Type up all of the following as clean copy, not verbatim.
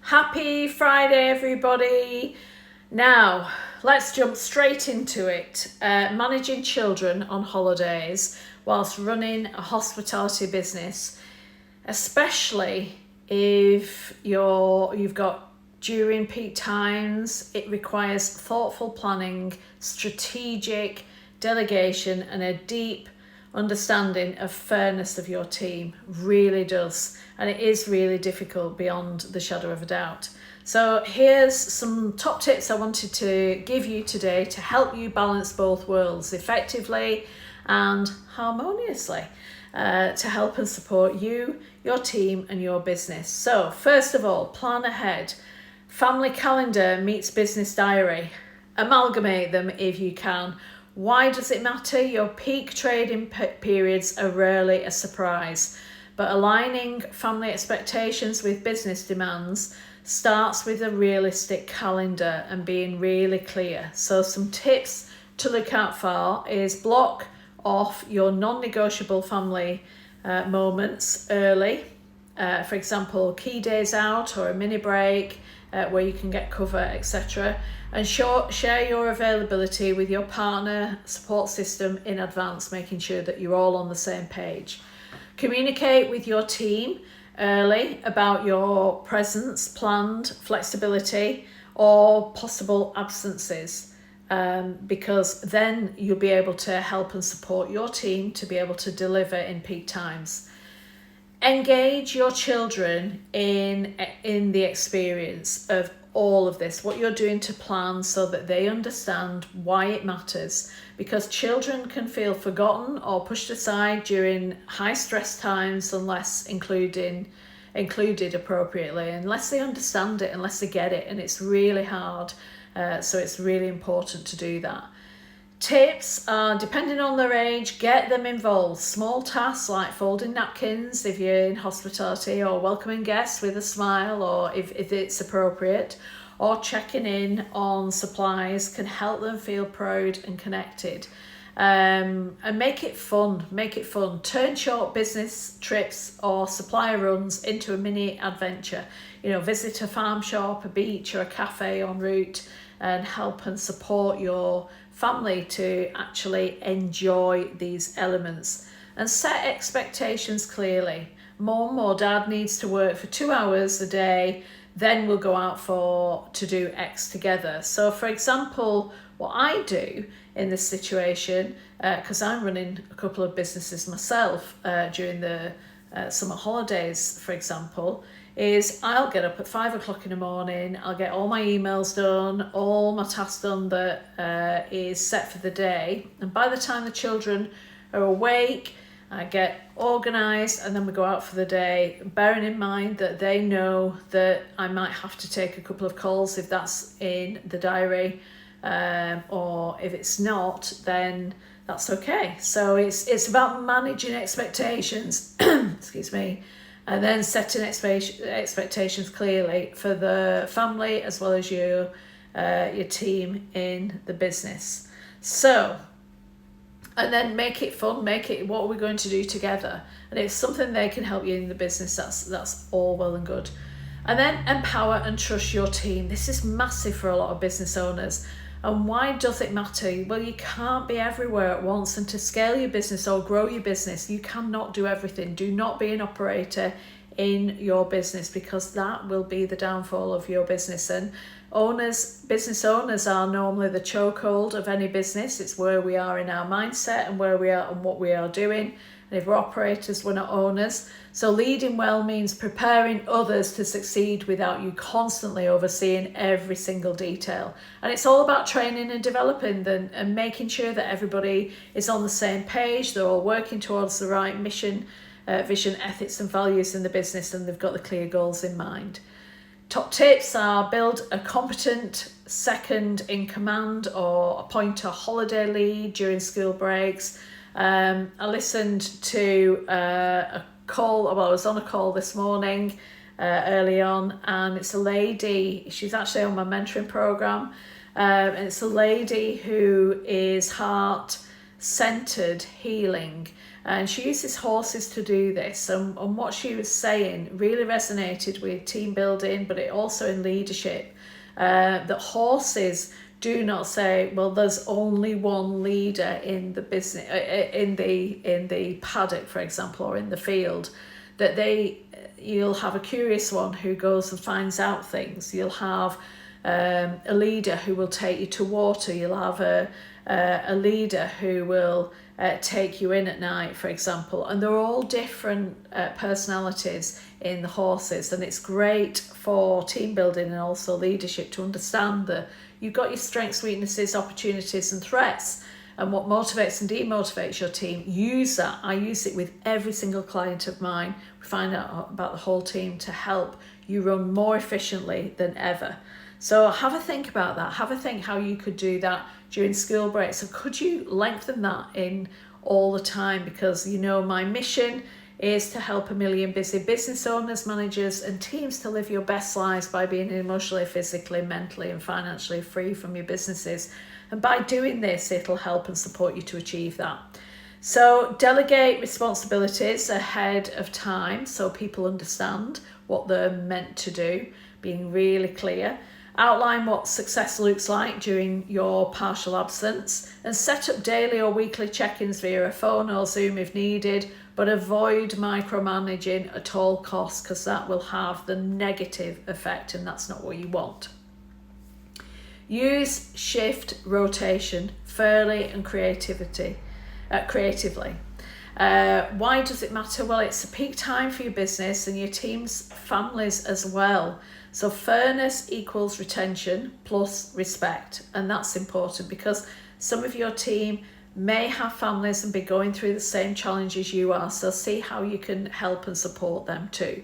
Happy Friday, everybody. Now, let's jump straight into it. Managing children on holidays whilst running a hospitality business, especially if you've got during peak times, it requires thoughtful planning, strategic delegation, and a deep understanding of fairness of your team. Really does, and it is really difficult beyond the shadow of a doubt. So here's some top tips I wanted to give you today to help you balance both worlds effectively and harmoniously, to help and support you, your team and your business. So first of all, plan ahead. Family calendar meets business diary. Amalgamate them if you can. Why does it matter? Your peak trading periods are rarely a surprise, but aligning family expectations with business demands starts with a realistic calendar and being really clear. So some tips to look out for is block off your non-negotiable family moments early. For example, key days out or a mini break where you can get cover, etc. And share your availability with your partner support system in advance, making sure that you're all on the same page. Communicate with your team early about your presence, planned flexibility or possible absences, because then you'll be able to help and support your team to be able to deliver in peak times. Engage your children in the experience of all of this, what you're doing to plan, so that they understand why it matters, because children can feel forgotten or pushed aside during high stress times unless included appropriately, unless they understand it, unless they get it, and it's really hard. So it's really important to do that. Tips are, depending on their age, get them involved. Small tasks like folding napkins if you're in hospitality, or welcoming guests with a smile, or if it's appropriate, or checking in on supplies can help them feel proud and connected. And make it fun. Turn short business trips or supplier runs into a mini adventure. Visit a farm shop, a beach or a cafe en route, and help and support your family to actually enjoy these elements. And set expectations clearly. Mum or dad needs to work for 2 hours a day, then we'll go out to do X together. So for example, what I do in this situation, because I'm running a couple of businesses myself during the summer holidays, for example, is I'll get up at 5 o'clock in the morning, I'll get all my emails done, all my tasks done that is set for the day. And by the time the children are awake, I get organised, and then we go out for the day, bearing in mind that they know that I might have to take a couple of calls if that's in the diary, or if it's not, then that's okay. So it's about managing expectations, excuse me, and then setting expectations clearly for the family as well as your team in the business. So, and then make it fun, make it what we're going to do together. And it's something they can help you in the business, that's all well and good. And then empower and trust your team. This is massive for a lot of business owners. And why does it matter? Well, you can't be everywhere at once, and to scale your business or grow your business, you cannot do everything. Do not be an operator in your business, because that will be the downfall of your business. And business owners are normally the chokehold of any business. It's where we are in our mindset and where we are and what we are doing. And if we're operators, we're not owners. So leading well means preparing others to succeed without you constantly overseeing every single detail. And it's all about training and developing them and making sure that everybody is on the same page, they're all working towards the right mission, vision, ethics and values in the business, and they've got the clear goals in mind. Top tips are: build a competent second in command or appoint a holiday lead during school breaks. I listened to a call, well, I was on a call this morning early on, and it's a lady, she's actually on my mentoring program, and it's a lady who is heart-centered healing, And she uses horses to do this. And what she was saying really resonated with team building, but it also in leadership. That horses do not say, well, there's only one leader in the business, in the paddock, for example, or in the field. That you'll have a curious one who goes and finds out things. You'll have a leader who will take you to water. You'll have a leader who will take you in at night, for example. And they're all different personalities in the horses. And it's great for team building and also leadership to understand that you've got your strengths, weaknesses, opportunities and threats. And what motivates and demotivates your team, use that. I use it with every single client of mine. We find out about the whole team to help you run more efficiently than ever. So have a think about that. Have a think how you could do that during school breaks. So could you lengthen that in all the time? Because my mission is to help 1 million busy business owners, managers and teams to live your best lives by being emotionally, physically, mentally and financially free from your businesses. And by doing this, it'll help and support you to achieve that. So delegate responsibilities ahead of time so people understand what they're meant to do, being really clear. Outline what success looks like during your partial absence and set up daily or weekly check-ins via a phone or Zoom if needed, but avoid micromanaging at all costs because that will have the negative effect and that's not what you want. Use shift rotation fairly and creatively. Why does it matter? Well, it's a peak time for your business and your team's families as well. So fairness equals retention plus respect. And that's important because some of your team may have families and be going through the same challenges you are. So see how you can help and support them too.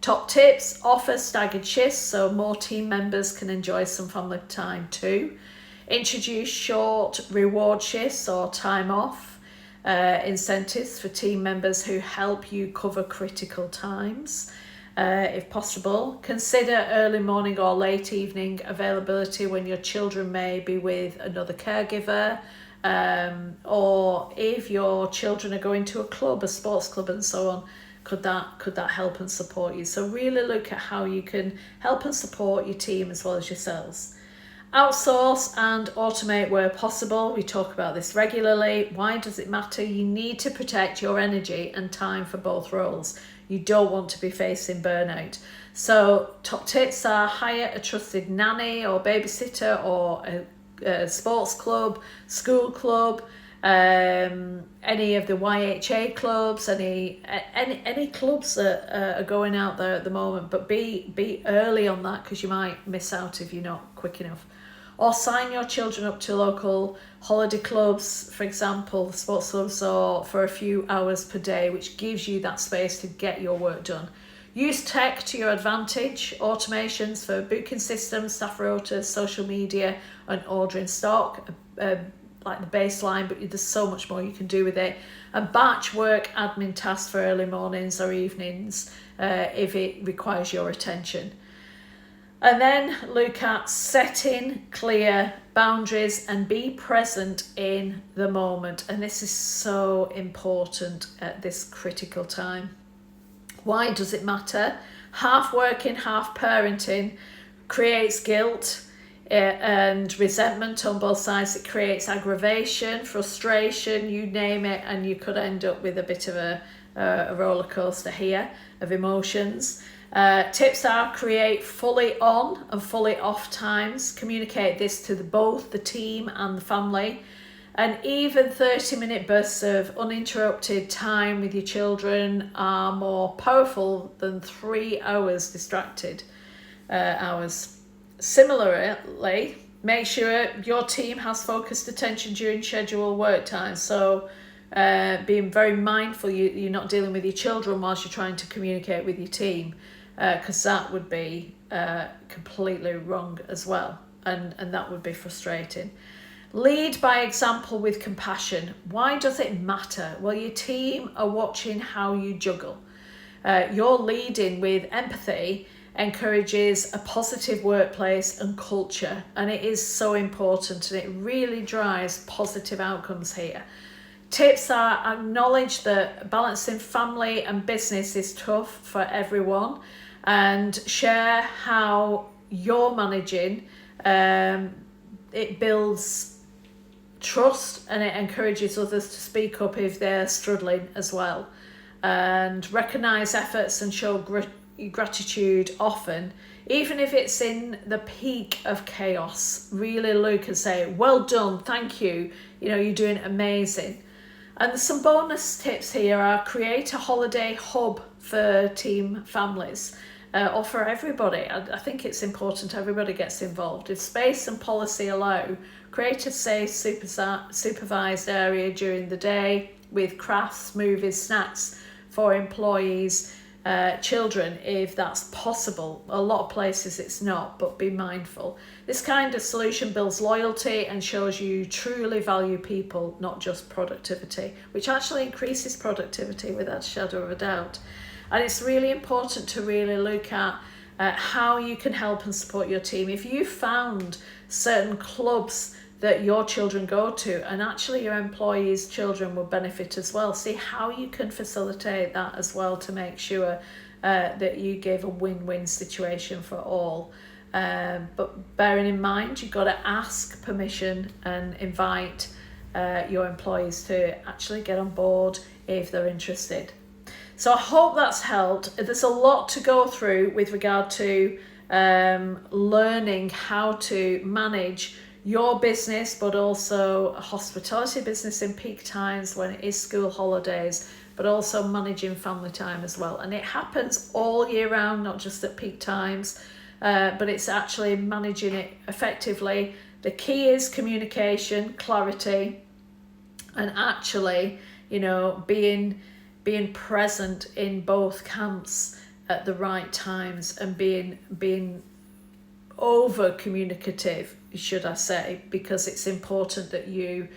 Top tips, offer staggered shifts so more team members can enjoy some family time too. Introduce short reward shifts or time off incentives for team members who help you cover critical times. If possible, consider early morning or late evening availability when your children may be with another caregiver, or if your children are going to a club, a sports club and so on. Could that help and support you? So really look at how you can help and support your team as well as yourselves. Outsource and automate where possible. We talk about this regularly. Why does it matter? You need to protect your energy and time for both roles. You don't want to be facing burnout. So top tips are hire a trusted nanny or babysitter or a sports club, school club, any of the YHA clubs, any clubs that are going out there at the moment, but be early on that because you might miss out if you're not quick enough. Or sign your children up to local holiday clubs, for example, sports clubs, or for a few hours per day, which gives you that space to get your work done. Use tech to your advantage, automations for booking systems, staff rotas, social media and ordering stock, like the baseline, but there's so much more you can do with it. And batch work admin tasks for early mornings or evenings if it requires your attention. And then look at setting clear boundaries and be present in the moment. And this is so important at this critical time. Why does it matter? Half working, half parenting creates guilt and resentment on both sides. It creates aggravation, frustration, you name it, and you could end up with a bit of a roller coaster here of emotions. Tips are create fully on and fully off times. Communicate this to both the team and the family. And even 30-minute bursts of uninterrupted time with your children are more powerful than 3 hours distracted hours. Similarly, make sure your team has focused attention during scheduled work time. So being very mindful you're not dealing with your children whilst you're trying to communicate with your team, because that would be completely wrong as well, and that would be frustrating. Lead by example with compassion. Why does it matter? Well, your team are watching how you juggle. Your leading with empathy encourages a positive workplace and culture, and it is so important, and it really drives positive outcomes here. Tips are: acknowledge that balancing family and business is tough for everyone, and share how you're managing. It builds trust and it encourages others to speak up if they're struggling as well. And recognise efforts and show gratitude often, even if it's in the peak of chaos. Really look and say, well done, thank you, you're doing amazing. And some bonus tips here are: create a holiday hub for team families, or for everybody. I think it's important everybody gets involved. If space and policy allow, create a safe supervised area during the day with crafts, movies, snacks for employees, children, if that's possible. A lot of places it's not, but be mindful. This kind of solution builds loyalty and shows you truly value people, not just productivity, which actually increases productivity without a shadow of a doubt. And it's really important to really look at how you can help and support your team. If you found certain clubs that your children go to, and actually your employees' children will benefit as well, see how you can facilitate that as well to make sure that you give a win-win situation for all. But bearing in mind, you've got to ask permission and invite your employees to actually get on board if they're interested. So I hope that's helped. There's a lot to go through with regard to learning how to manage your business, but also a hospitality business in peak times when it is school holidays, but also managing family time as well. And it happens all year round, not just at peak times, but it's actually managing it effectively. The key is communication, clarity, and actually, being present in both camps at the right times, and being over communicative, should I say, because it's important that you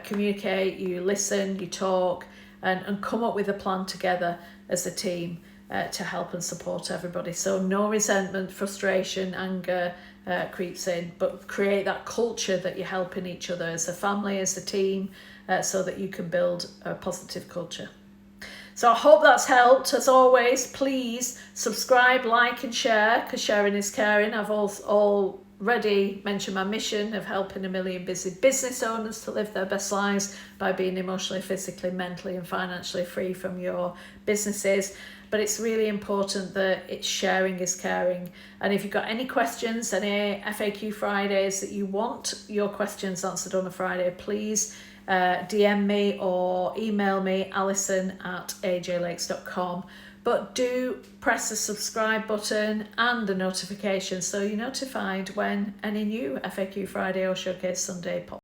communicate, you listen, you talk, and come up with a plan together as a team to help and support everybody. So no resentment, frustration, anger creeps in, but create that culture that you're helping each other as a family, as a team, so that you can build a positive culture. So I hope that's helped. As always, please subscribe, like and share, because sharing is caring. I've already mentioned my mission of helping 1 million busy business owners to live their best lives by being emotionally, physically, mentally and financially free from your businesses. But it's really important that it's sharing is caring. And if you've got any questions, any FAQ Fridays that you want your questions answered on a Friday, please DM me or email me, alison@ajlakes.com. But do press the subscribe button and the notification so you're notified when any new FAQ Friday or Showcase Sunday pop.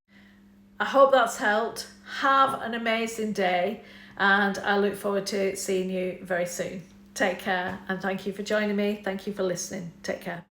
I hope that's helped. Have an amazing day, and I look forward to seeing you very soon. Take care, and thank you for joining me. Thank you for listening. Take care.